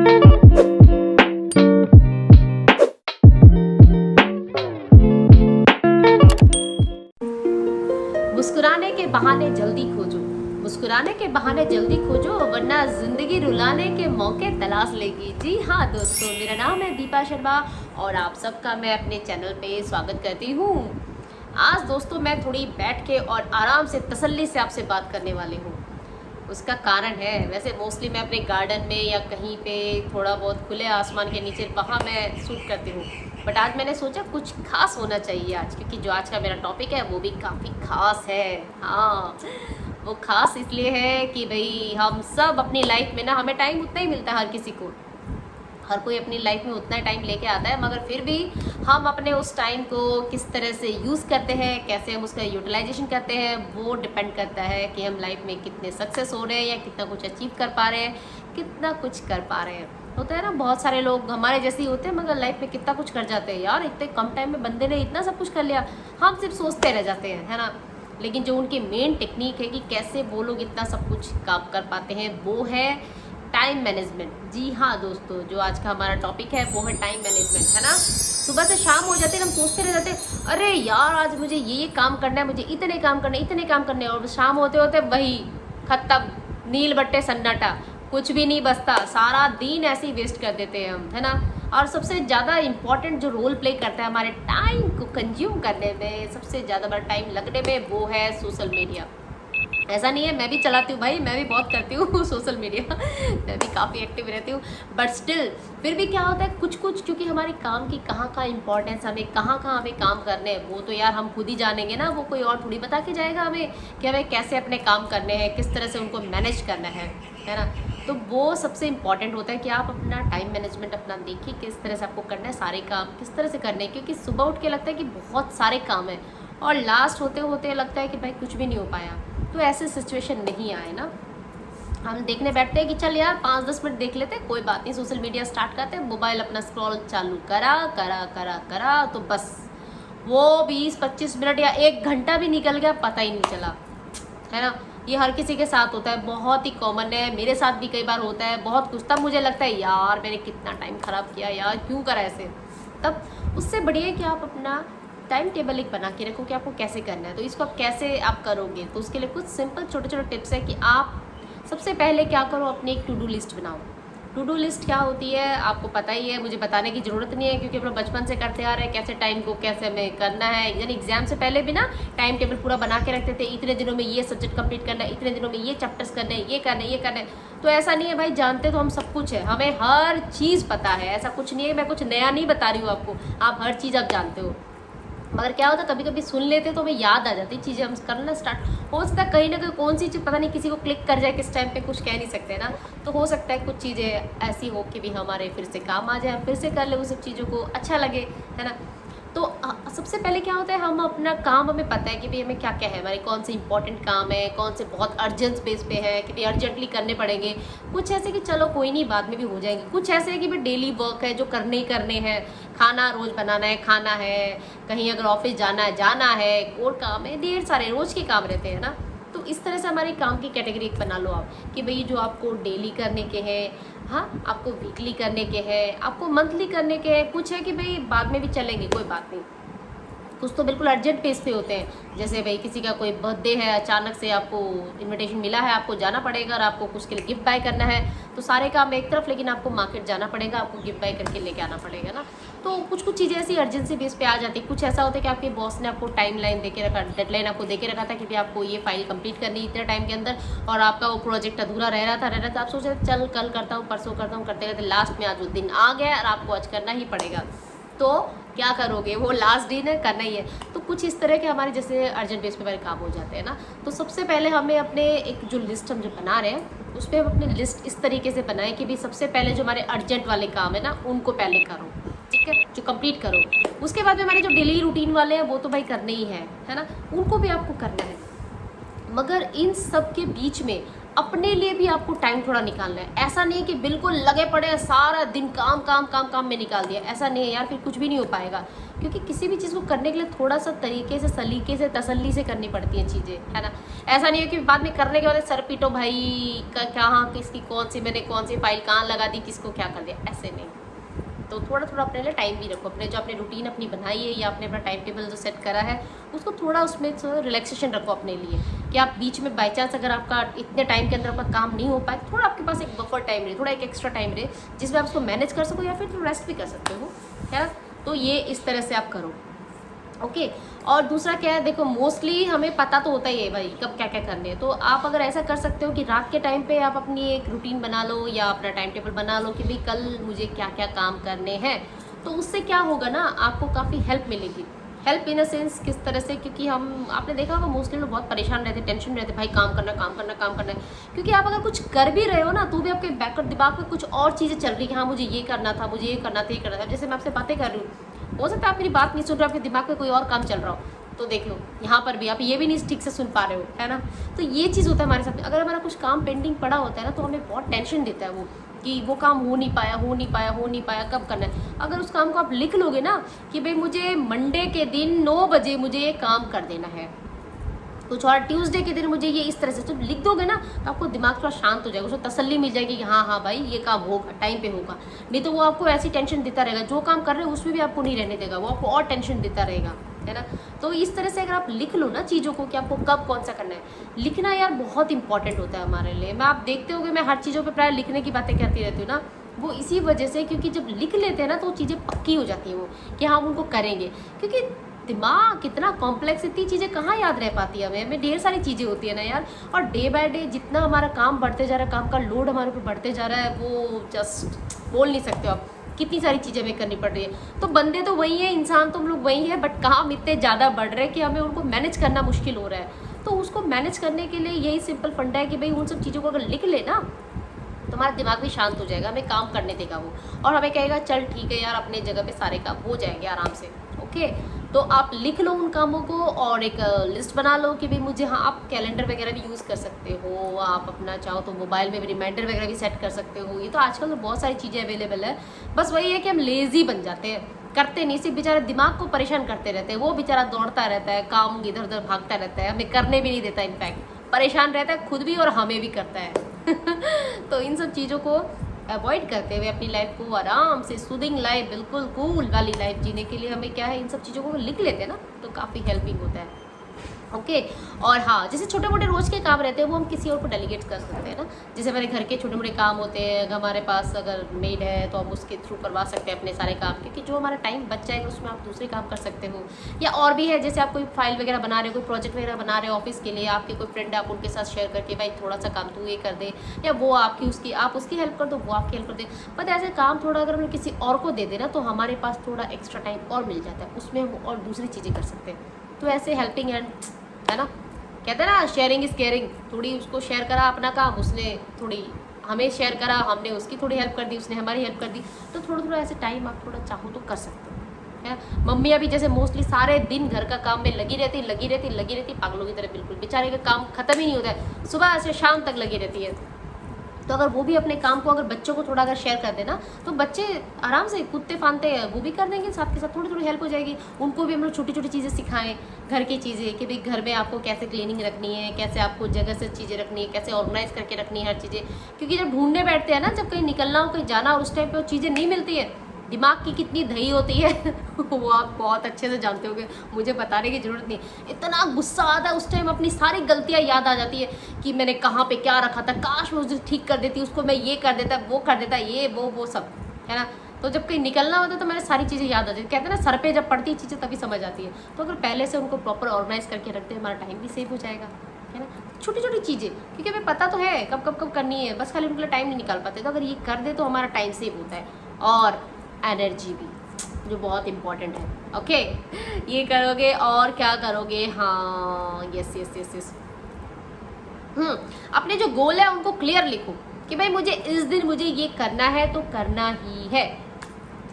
मुस्कुराने के बहाने जल्दी खोजो, मुस्कुराने के बहाने जल्दी खोजो, वरना जिंदगी रुलाने के मौके तलाश लेगी। जी हाँ दोस्तों, मेरा नाम है दीपा शर्मा और आप सबका मैं अपने चैनल पे स्वागत करती हूँ। आज दोस्तों मैं थोड़ी बैठ के और आराम से तसल्ली से आपसे बात करने वाली हूँ। उसका कारण है, वैसे मोस्टली मैं अपने गार्डन में या कहीं पे थोड़ा बहुत खुले आसमान के नीचे वहाँ मैं शूट करती हूँ, बट आज मैंने सोचा कुछ खास होना चाहिए आज, क्योंकि जो आज का मेरा टॉपिक है वो भी काफ़ी खास है। हाँ, वो खास इसलिए है कि भाई हम सब अपनी लाइफ में ना, हमें टाइम उतना ही मिलता है, हर किसी को, हर कोई अपनी लाइफ में उतना टाइम लेके आता है, मगर फिर भी हम अपने उस टाइम को किस तरह से यूज़ करते हैं, कैसे हम उसका यूटिलाइजेशन करते हैं, वो डिपेंड करता है कि हम लाइफ में कितने सक्सेस हो रहे हैं या कितना कुछ अचीव कर पा रहे हैं, कितना कुछ कर पा रहे हैं। होता है ना, बहुत सारे लोग हमारे जैसे ही होते हैं मगर लाइफ में कितना कुछ कर जाते हैं। यार इतने कम टाइम में बंदे ने इतना सब कुछ कर लिया, हम सिर्फ सोचते रह जाते हैं, है ना। लेकिन जो उनकी मेन टेक्निक है कि कैसे वो लोग इतना सब कुछ काम कर पाते हैं, वो है टाइम मैनेजमेंट। जी हाँ दोस्तों, जो आज का हमारा टॉपिक है वो है टाइम मैनेजमेंट, है ना। सुबह से शाम हो जाते हैं, हम सोचते रह जाते हैं, अरे यार आज मुझे ये काम करना है, मुझे इतने काम करने, इतने काम करने, और शाम होते होते वही खत्म, नील बट्टे सन्नाटा, कुछ भी नहीं बचता, सारा दिन ऐसे ही वेस्ट कर देते हैं हम, है ना। और सबसे ज़्यादा इम्पॉर्टेंट जो रोल प्ले करता है हमारे टाइम को कंज्यूम करने में, सबसे ज़्यादा बड़ा टाइम लगने में, वो है सोशल मीडिया। ऐसा नहीं है, मैं भी चलाती हूँ भाई, मैं भी बहुत करती हूँ सोशल मीडिया, मैं भी काफ़ी एक्टिव रहती हूँ, बट स्टिल फिर भी क्या होता है, कुछ कुछ क्योंकि हमारे काम की कहाँ इम्पोर्टेंस, हमें कहाँ हमें काम करने हैं, वो तो यार हम खुद ही जानेंगे ना, वो कोई और थोड़ी बता के जाएगा हमें कि हमें कैसे अपने काम करने हैं, किस तरह से उनको मैनेज करना है ना। तो वो सबसे इम्पॉर्टेंट होता है कि आप अपना टाइम मैनेजमेंट अपना देखिए, किस तरह से आपको करना है, सारे काम किस तरह से करने हैं, क्योंकि सुबह उठ के लगता है कि बहुत सारे काम हैं और लास्ट होते होते लगता है कि भाई कुछ भी नहीं हो पाया। तो ऐसे सिचुएशन नहीं आए ना, हम देखने बैठते हैं कि चल यार 5-10 मिनट देख लेते हैं, कोई बात नहीं, सोशल मीडिया स्टार्ट करते हैं, मोबाइल अपना स्क्रॉल चालू करा करा करा करा, तो बस वो 20-25 मिनट या 1 घंटा भी निकल गया, पता ही नहीं चला, है ना। ये हर किसी के साथ होता है, बहुत ही कॉमन है, मेरे साथ भी कई बार होता है बहुत कुछ, तब मुझे लगता है यार मैंने कितना टाइम ख़राब किया, यार क्यों करा ऐसे। तब उससे बढ़िया है कि आप अपना टाइम टेबल एक बना के रखो कि आपको कैसे करना है, तो इसको आप कैसे आप करोगे, तो उसके लिए कुछ सिंपल छोटे छोटे टिप्स है कि आप सबसे पहले क्या करो, अपनी एक टू डू लिस्ट बनाओ। टू डू लिस्ट क्या होती है आपको पता ही है, मुझे बताने की ज़रूरत नहीं है, क्योंकि हम लोग बचपन से करते आ रहे हैं, कैसे टाइम को कैसे हमें करना है। यानी एग्जाम से पहले भी ना टाइम टेबल पूरा बना के रखते थे, इतने दिनों में ये सब्जेक्ट कंप्लीट करना है, इतने दिनों में ये चैप्टर्स करने हैं, ये करना है, ये करना है। तो ऐसा नहीं है भाई, जानते तो हम सब कुछ है, हमें हर चीज़ पता है, ऐसा कुछ नहीं है, मैं कुछ नया नहीं बता रही हूँ आपको, आप हर चीज़ आप जानते हो। मगर क्या होता है, कभी कभी सुन लेते तो हमें याद आ जाती चीज़ें, हम करना स्टार्ट हो सकता है, कहीं ना कहीं कौन सी चीज़ पता नहीं किसी को क्लिक कर जाए, किस टाइम पे कुछ कह नहीं सकते ना। तो हो सकता है कुछ चीज़ें ऐसी हो कि भी हमारे फिर से काम आ जाए, फिर से कर ले उस सब चीज़ों को, अच्छा लगे, है ना। तो सबसे पहले क्या होता है, हम अपना काम, हमें पता है कि भाई हमें क्या क्या है, हमारे कौन से इंपॉर्टेंट काम है, कौन से बहुत अर्जेंट बेस पे है कि भाई अर्जेंटली करने पड़ेंगे, कुछ ऐसे कि चलो कोई नहीं बाद में भी हो जाएंगे, कुछ ऐसे है कि भाई डेली वर्क है जो करने ही करने हैं, खाना रोज़ बनाना है, खाना है, कहीं अगर ऑफिस जाना है, और काम है, ढेर सारे रोज़ के काम रहते हैं ना। तो इस तरह से हमारे काम की कैटेगरी एक बना लो आप कि भाई जो आपको डेली करने के हैं, हाँ आपको वीकली करने के हैं, आपको मंथली करने के हैं, कुछ है कि भाई बाद में भी चलेंगे, कोई बात नहीं। कुछ तो बिल्कुल अर्जेंट बेस पे होते हैं, जैसे भाई किसी का कोई बर्थडे है, अचानक से आपको इनविटेशन मिला है, आपको जाना पड़ेगा और आपको कुछ के लिए गिफ्ट बाय करना है, तो सारे काम एक तरफ, लेकिन आपको मार्केट जाना पड़ेगा, आपको गिफ्ट बाय करके लेके आना पड़ेगा ना। तो कुछ कुछ चीज़ें ऐसी अर्जेंसी बेस पे आ जाती है। कुछ ऐसा होता है कि आपके बॉस ने आपको टाइम लाइन दे के रखा, डेडलाइन आपको दे के रखा था कि भाई आपको ये फाइल कंप्लीट करनी है इतने टाइम के अंदर, और आपका वो प्रोजेक्ट अधूरा रह रहा था, आप सोच रहे चल कल करता हूँ, परसों करता हूँ, करते करते लास्ट में आज वो दिन आ गया और आपको आज करना ही पड़ेगा। तो क्या करोगे, वो लास्ट दिन है, करना ही है। तो कुछ इस तरह के हमारे जैसे अर्जेंट बेस पे हमारे काम हो जाते हैं ना। तो सबसे पहले हमें अपने एक जो लिस्ट हम जो बना रहे हैं, उस पर हम अपनी लिस्ट इस तरीके से बनाएं कि भी सबसे पहले जो हमारे अर्जेंट वाले काम है ना, उनको पहले करो, ठीक है, जो कंप्लीट करो। उसके बाद में हमारे जो डेली रूटीन वाले हैं वो तो भाई करने ही है ना, उनको भी आपको करना है। मगर इन सब के बीच में अपने लिए भी आपको टाइम थोड़ा निकालना है। ऐसा नहीं कि बिल्कुल लगे पड़े हैं सारा दिन काम काम काम काम में निकाल दिया, ऐसा नहीं है यार, फिर कुछ भी नहीं हो पाएगा। क्योंकि किसी भी चीज़ को करने के लिए थोड़ा सा तरीके से, सलीके से, तसल्ली से करनी पड़ती हैं चीज़ें, है ना। ऐसा नहीं है कि बाद में करने के बाद सर पीटो भाई कहाँ किसकी मैंने कौन सी फाइल कहाँ लगा दी, किसको क्या कर दिया, ऐसे नहीं। तो थोड़ा थोड़ा अपने लिए टाइम भी रखो, अपने जो आपने रूटीन अपनी बनाई है या आपने अपना टाइम टेबल जो सेट करा है उसको थोड़ा उसमें रिलैक्सेशन रखो अपने लिए, कि आप बीच में बाई चांस अगर आपका इतने टाइम के अंदर आपका काम नहीं हो पाए, थोड़ा आपके पास एक बफर टाइम रहे, थोड़ा एक एक्स्ट्रा टाइम रहे जिसमें आप उसको मैनेज कर सको या फिर थोड़ा रेस्ट भी कर सकते हो, है ना। तो ये इस तरह से आप करो, ओके। और दूसरा क्या है, देखो मोस्टली हमें पता तो होता ही है भाई कब क्या क्या करने हैं, तो आप अगर ऐसा कर सकते हो कि रात के टाइम पे आप अपनी एक रूटीन बना लो या अपना टाइम टेबल बना लो कि भाई कल मुझे क्या क्या काम करने हैं, तो उससे क्या होगा ना, आपको काफ़ी हेल्प मिलेगी। हेल्प इन अ सेंस किस तरह से, क्योंकि आपने देखा होगा मोस्टली लोग बहुत परेशान रहते, टेंशन रहते, भाई काम करना काम करना काम करना है। क्योंकि आप अगर कुछ कर भी रहे हो ना तो भी आपके बैक दिमाग में कुछ और चीज़ें चल रही है, हाँ मुझे ये करना था, मुझे ये करना था, ये करना था। जैसे मैं आपसे बातें कर रही हूँ, हो सकता है आप मेरी बात नहीं सुन रहे, आपके दिमाग में कोई और काम चल रहा हो, तो देख लो यहाँ पर भी आप ये भी नहीं ठीक से सुन पा रहे हो, है ना। तो ये चीज़ होता है हमारे साथ में, अगर हमारा कुछ काम पेंडिंग पड़ा होता है ना तो हमें बहुत टेंशन देता है वो, कि वो काम हो नहीं पाया, हो नहीं पाया, हो नहीं पाया, कब करना है। अगर उस काम को आप लिख लोगे ना कि भाई मुझे मंडे के दिन 9 बजे मुझे ये काम कर देना है, कुछ और ट्यूसडे के दिन मुझे ये इस तरह से, जब लिख दोगे ना तो आपको दिमाग थोड़ा शांत हो जाएगा, उसको तसल्ली मिल जाएगी कि हाँ हाँ भाई ये काम होगा, टाइम पे होगा। नहीं तो वो आपको ऐसी टेंशन देता रहेगा, जो काम कर रहे हो उसमें भी आपको नहीं रहने देगा, वो आपको और टेंशन देता रहेगा, है ना। तो इस तरह से अगर आप लिख लो ना चीज़ों को कि आपको कब कौन सा करना है, लिखना यार बहुत इंपॉर्टेंट होता है हमारे लिए। मैं आप देखते हो कि मैं हर चीज़ों पर प्राय लिखने की बातें कहती रहती हूँ ना, वो इसी वजह से, क्योंकि जब लिख लेते हैं ना तो चीज़ें पक्की हो जाती हैं वो, कि हाँ हम उनको करेंगे। क्योंकि दिमाग कितना कॉम्प्लेक्स, इतनी चीज़ें कहाँ याद रह पाती है हमें ढेर सारी चीज़ें होती है ना यार। और डे बाय डे जितना हमारा काम बढ़ते जा रहा है, काम का लोड हमारे ऊपर बढ़ते जा रहा है, वो जस्ट बोल नहीं सकते आप कितनी सारी चीज़ें हमें करनी पड़ रही है। तो बंदे तो वही है, इंसान तो हम लोग वही है, बट काम इतने ज़्यादा बढ़ रहे हैं कि हमें उनको मैनेज करना मुश्किल हो रहा है। तो उसको मैनेज करने के लिए यही सिंपल फंडा है कि भाई उन सब चीज़ों को अगर लिख ले ना तो हमारा दिमाग भी शांत हो जाएगा, हमें काम करने देगा वो, और हमें कहेगा चल ठीक है यार अपने जगह पे सारे काम हो जाएंगे आराम से, ओके। तो आप लिख लो उन कामों को और एक लिस्ट बना लो कि भाई मुझे, हाँ आप कैलेंडर वगैरह भी यूज़ कर सकते हो, आप अपना चाहो तो मोबाइल में भी रिमाइंडर वगैरह भी सेट कर सकते हो। ये तो आजकल तो बहुत सारी चीज़ें अवेलेबल है, बस वही है कि हम लेज़ी बन जाते हैं, करते नहीं, सिर्फ बेचारा दिमाग को परेशान करते रहते हैं, वो बेचारा दौड़ता रहता है, काम इधर उधर भागता रहता है, हमें करने भी नहीं देता, इनफैक्ट परेशान रहता है खुद भी और हमें भी करता है। तो इन सब चीज़ों को अवॉइड करते हुए अपनी लाइफ को आराम से सूदिंग लाइफ, बिल्कुल कूल वाली लाइफ जीने के लिए हमें क्या है, इन सब चीज़ों को लिख लेते हैं ना तो काफ़ी हेल्पिंग होता है, ओके। और हाँ, जैसे छोटे मोटे रोज़ के काम रहते हैं वो हम किसी और को डेलीगेट कर सकते हैं ना। जैसे हमारे घर के छोटे मोटे काम होते हैं, अगर हमारे पास अगर मेड है तो हम उसके थ्रू करवा सकते हैं अपने सारे काम, क्योंकि जो हमारा टाइम बच जाएगा उसमें आप दूसरे काम कर सकते हो। या और भी है, जैसे आप कोई फाइल वगैरह बना रहे हो, कोई प्रोजेक्ट वगैरह बना रहे हो ऑफिस के लिए, आपके कोई फ्रेंड है, आप उनके साथ शेयर करके भाई थोड़ा सा काम तू ये कर दे, या वो आप उसकी हेल्प कर दो, वो आपकी हेल्प कर दे। बट ऐसे काम थोड़ा अगर हम किसी और को दे देना तो हमारे पास थोड़ा एक्स्ट्रा टाइम और मिल जाता है, उसमें हम और दूसरी चीज़ें कर सकते हैं। तो ऐसे हेल्पिंग हैंड, है ना, कहते हैं ना शेयरिंग इज़ केयरिंग। थोड़ी उसको शेयर करा अपना काम, उसने थोड़ी हमें शेयर करा, हमने उसकी थोड़ी हेल्प कर दी, उसने हमारी हेल्प कर दी। तो थोड़ा थोड़ा ऐसे टाइम आप थोड़ा चाहो तो कर सकते हो, है। मम्मियाँ भी जैसे मोस्टली सारे दिन घर का काम में लगी रहती पागलों की तरह, बिल्कुल बेचारे का काम ख़त्म ही नहीं होता है, सुबह से शाम तक लगी रहती है। तो अगर वो भी अपने काम को अगर बच्चों को थोड़ा अगर शेयर कर देना तो बच्चे आराम से कूदते फानते हैं, वो भी कर देंगे साथ के साथ, थोड़ी थोड़ी हेल्प हो जाएगी। उनको भी हम लोग छोटी छोटी चीज़ें सिखाएं, घर की चीज़ें, कि भाई घर में आपको कैसे क्लीनिंग रखनी है, कैसे आपको जगह से चीज़ें रखनी है, कैसे ऑर्गेनाइज करके रखनी है हर चीज़ें। क्योंकि जब ढूंढने बैठते हैं ना, जब कहीं निकलना हो, कहीं जाना हो, उस टाइम पर वो चीज़ें नहीं मिलती है, दिमाग की कितनी दही होती है वो आप बहुत अच्छे से जानते होंगे, मुझे बताने की ज़रूरत नहीं। इतना गुस्सा आता है उस टाइम, अपनी सारी गलतियाँ याद आ जाती है कि मैंने कहाँ पे क्या रखा था, काश मैं उसे ठीक कर देती, उसको मैं ये कर देता, वो कर देता, ये वो सब, है ना। तो जब कहीं निकलना होता है तो मैंने सारी चीज़ें याद आ जाती, कहते हैं ना सर पे जब पड़ती है चीज़ें तभी समझ आती है। तो अगर पहले से उनको प्रॉपर ऑर्गेनाइज करके रखते हैं, हमारा टाइम भी सेव हो जाएगा, है ना। छोटी छोटी चीज़ें, क्योंकि हमें पता तो है कब करनी है, बस खाली उनके लिए टाइम नहीं निकाल पाते। तो अगर ये कर दे तो हमारा टाइम सेव होता है, और एनर्जी भी, जो बहुत इम्पॉर्टेंट है, ओके। ये करोगे और क्या करोगे, हाँ यस यस यस यस, अपने जो गोल है उनको क्लियर लिखो कि भाई मुझे इस दिन मुझे ये करना है तो करना ही है,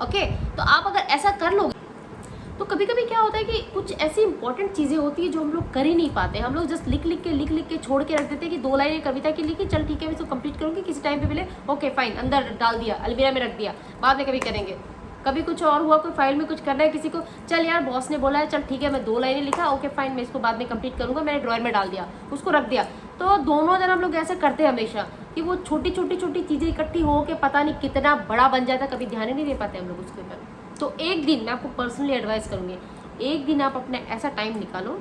ओके। तो आप अगर ऐसा कर लोगे तो कभी कभी क्या होता है कि कुछ ऐसी इंपॉर्टेंट चीज़ें होती है जो हम लोग कर ही नहीं पाते, हम लोग जस्ट लिख लिख के छोड़ के रख देते हैं कि 2 लाइनें कविता की लिखी, चल ठीक है मैं इसको कंप्लीट करूँगी, किसी टाइम पे मिले, ओके फाइन, अंदर डाल दिया, अलमीरा में रख दिया, बाद में कभी करेंगे। कभी कुछ और हुआ, कोई फाइल में कुछ करना है किसी को, चल यार बॉस ने बोला है, चल ठीक है मैं 2 लाइनें लिखा, ओके फाइन मैं इसको बाद में कंप्लीट करूँगा, मैंने ड्रायर में डाल दिया, उसको रख दिया। तो दोनों जन हम लोग ऐसे करते हैं हमेशा कि वो छोटी छोटी चीज़ें इकट्ठी हो के पता नहीं कितना बड़ा बन जाता है, कभी ध्यान ही नहीं दे पाते हम लोग उसके ऊपर। तो एक दिन मैं आपको पर्सनली एडवाइस करूँगी, एक दिन आप अपने ऐसा टाइम निकालो,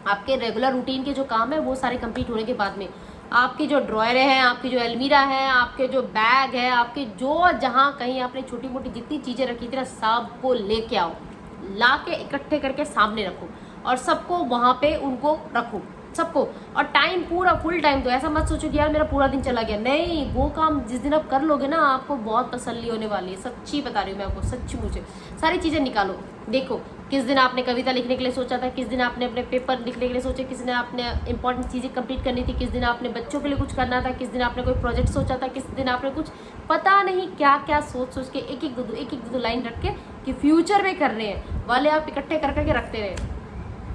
आपके रेगुलर रूटीन के जो काम है वो सारे कंप्लीट होने के बाद में आपकी जो ड्रॉयर है, आपकी जो अलमीरा है, आपके जो बैग है, आपके जो जहाँ कहीं आपने छोटी मोटी जितनी चीज़ें रखी थी ना, सबको लेके आओ, ला के इकट्ठे करके सामने रखो और सबको वहाँ पे उनको रखो सबको। और टाइम पूरा फुल टाइम, तो ऐसा मत सोचो कि यार मेरा पूरा दिन चला गया, नहीं, वो काम जिस दिन आप कर लोगे ना आपको बहुत तसल्ली होने वाली है, सच्ची बता रही हूँ मैं आपको, सच्ची मुझे सारी चीज़ें निकालो। देखो किस दिन आपने कविता लिखने के लिए सोचा था, किस दिन आपने अपने पेपर लिखने के लिए सोचे, किस दिन आपने इंपॉर्टेंट चीज़ें कंप्लीट करनी थी, किस दिन आपने बच्चों के लिए कुछ करना था, किस दिन आपने कोई प्रोजेक्ट सोचा था, किस दिन आपने कुछ पता नहीं क्या क्या सोच के एक एक दो लाइन रख के कि फ्यूचर में करने हैं वाले आप इकट्ठे कर करके रखते रहे,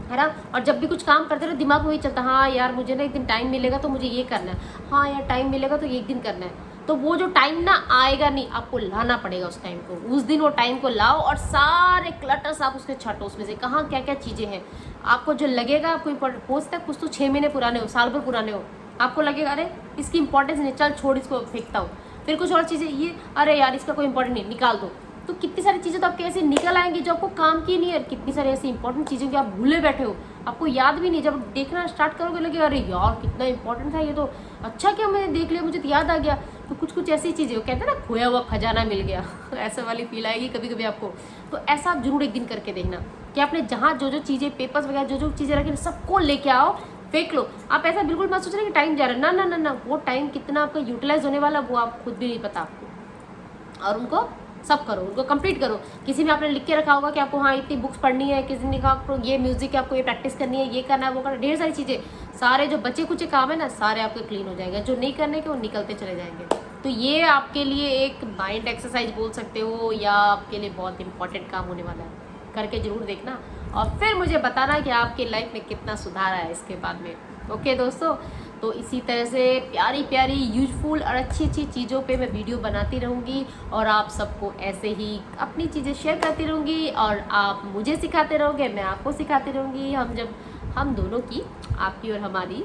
है ना। और जब भी कुछ काम करते रहे दिमाग में वही चलता, हाँ यार मुझे ना एक दिन टाइम मिलेगा तो मुझे ये करना है, हाँ यार टाइम मिलेगा तो एक दिन करना है। तो वो जो टाइम ना आएगा नहीं, आपको लाना पड़ेगा उस टाइम को, उस दिन वो टाइम को लाओ और सारे क्लटर्स आप उसके छटो, उसमें से कहाँ क्या क्या चीज़ें हैं आपको जो लगेगा आपको इम्पोर्टेंट, हो सकता है कुछ तो 6 महीने पुराने हो, साल भर पुराने हो, आपको लगेगा अरे इसकी इंपॉर्टेंस नहीं, चल छोड़ इसको फेंकता हूँ। फिर कुछ और चीज़ें ये, अरे यार इसका कोई इंपॉर्टेंट नहीं, निकाल दो। तो कितनी सारी चीज़ें तो आपके ऐसे निकल आएंगी जो आपको काम की नहीं है, कितनी सारी ऐसी इंपॉर्टेंट चीज़ें कि आप भूले बैठे हो, आपको याद भी नहीं, जब देखना स्टार्ट करोगे लगे अरे यार कितना इंपॉर्टेंट था ये, तो अच्छा क्या मैंने देख लिया, मुझे तो याद आ गया। तो कुछ ऐसी चीज़ें हो, कहते हैं ना खोया हुआ खजाना मिल गया ऐसा वाली फील आएगी कभी कभी आपको। तो ऐसा आप जरूर एक दिन करके देखना कि आपने जहाँ जो चीज़ें पेपर्स वगैरह जो चीज़ें रखी सबको लेके आओ, फेंक लो। आप ऐसा बिल्कुल मत सोच रहे कि टाइम जा रहा है, ना ना ना ना, वो टाइम कितना आपका यूटिलाइज होने वाला वो आप खुद भी नहीं पता आपको। और उनको सब करो, उनको कंप्लीट करो। किसी में आपने लिख के रखा होगा कि आपको हाँ इतनी बुक्स पढ़नी है, किसी ने कहा आपको ये म्यूजिक है, आपको ये प्रैक्टिस करनी है, ये करना है, वो करना, ढेर सारी चीज़ें, सारे जो बचे कुचे काम है ना सारे आपके क्लीन हो जाएंगे, जो नहीं करने के वो निकलते चले जाएंगे। तो ये आपके लिए एक माइंड एक्सरसाइज बोल सकते हो या आपके लिए बहुत इंपॉर्टेंट काम होने वाला है, करके जरूर देखना और फिर मुझे बताना कि आपकी लाइफ में कितना सुधार आया इसके बाद में। ओके दोस्तों, तो इसी तरह से प्यारी प्यारी यूजफुल और अच्छी अच्छी चीज़ों पे मैं वीडियो बनाती रहूँगी और आप सबको ऐसे ही अपनी चीज़ें शेयर करती रहूँगी और आप मुझे सिखाते रहोगे, मैं आपको सिखाती रहूँगी। हम दोनों की, आपकी और हमारी,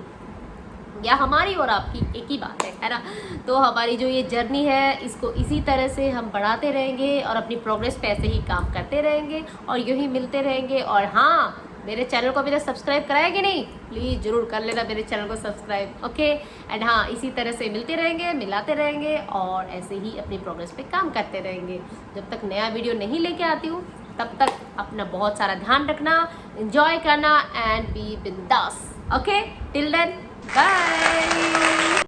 या हमारी और आपकी एक ही बात है ना। तो हमारी जो ये जर्नी है इसको इसी तरह से हम बढ़ाते रहेंगे और अपनी प्रोग्रेस पे ऐसे ही काम करते रहेंगे और यूँ ही मिलते रहेंगे। और हाँ, मेरे चैनल को अभी तक सब्सक्राइब कराया कि नहीं, प्लीज़ ज़रूर कर लेना मेरे चैनल को सब्सक्राइब, ओके। एंड हाँ, इसी तरह से मिलते रहेंगे, मिलाते रहेंगे और ऐसे ही अपनी प्रोग्रेस पे काम करते रहेंगे। जब तक नया वीडियो नहीं लेके आती हूँ तब तक अपना बहुत सारा ध्यान रखना, एंजॉय करना एंड बी बिंदास, ओके। Till then, bye.